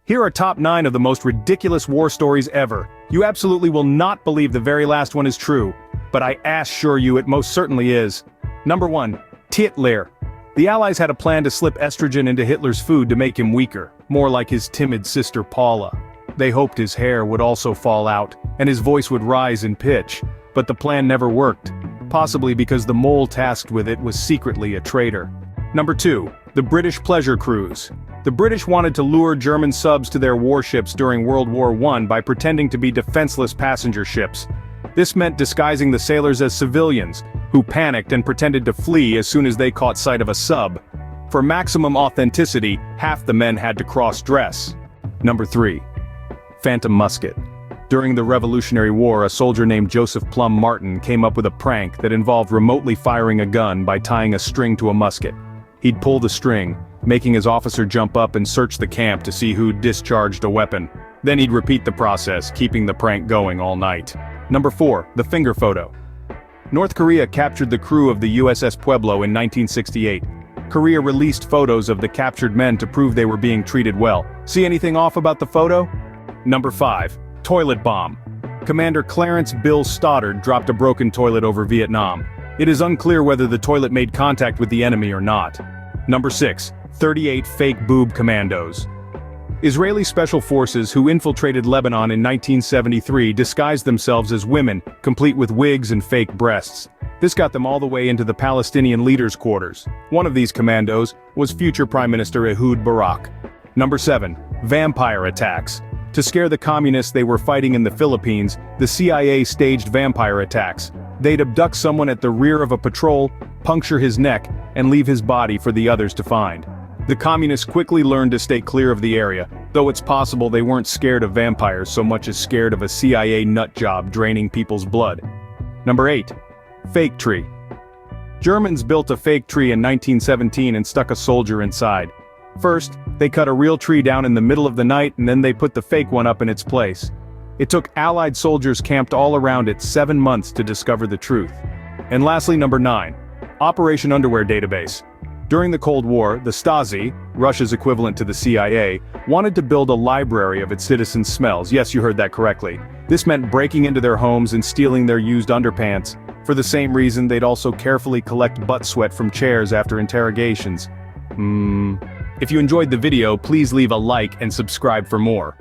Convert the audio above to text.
Here are top 9 of the most ridiculous war stories ever. You absolutely will not believe the very last one is true, but I assure you it most certainly is. Number 1. Hitler. The Allies had a plan to slip estrogen into Hitler's food to make him weaker, more like his timid sister Paula. They hoped his hair would also fall out, and his voice would rise in pitch, but the plan never worked, possibly because the mole tasked with it was secretly a traitor. Number 2. The British pleasure cruise. The British wanted to lure German subs to their warships during World War I by pretending to be defenseless passenger ships. This meant disguising the sailors as civilians, who panicked and pretended to flee as soon as they caught sight of a sub. For maximum authenticity, half the men had to cross-dress. Number 3. Phantom Musket. During the Revolutionary War, a soldier named Joseph Plum Martin came up with a prank that involved remotely firing a gun by tying a string to a musket. He'd pull the string, making his officer jump up and search the camp to see who'd discharged a weapon. Then he'd repeat the process, keeping the prank going all night. Number 4. The finger photo. North Korea captured the crew of the USS Pueblo in 1968. Korea released photos of the captured men to prove they were being treated well. See anything off about the photo? Number 5. Toilet bomb. Commander Clarence Bill Stoddard dropped a broken toilet over Vietnam. It is unclear whether the toilet made contact with the enemy or not. Number 6. 38 fake boob commandos. Israeli special forces who infiltrated Lebanon in 1973 disguised themselves as women, complete with wigs and fake breasts. This got them all the way into the Palestinian leaders' quarters. One of these commandos was future Prime Minister Ehud Barak. Number 7. Vampire attacks. To scare the communists they were fighting in the Philippines, the CIA staged vampire attacks. They'd abduct someone at the rear of a patrol, puncture his neck, and leave his body for the others to find. The communists quickly learned to stay clear of the area, though it's possible they weren't scared of vampires so much as scared of a CIA nutjob draining people's blood. Number 8. Fake tree. Germans built a fake tree in 1917 and stuck a soldier inside. First, they cut a real tree down in the middle of the night and then they put the fake one up in its place. It took Allied soldiers camped all around it 7 months to discover the truth. And lastly, number 9. Operation Underwear Database. During the Cold War, the Stasi, Russia's equivalent to the CIA, wanted to build a library of its citizens' smells. Yes, you heard that correctly. This meant breaking into their homes and stealing their used underpants. For the same reason, they'd also carefully collect butt sweat from chairs after interrogations. If you enjoyed the video, please leave a like and subscribe for more.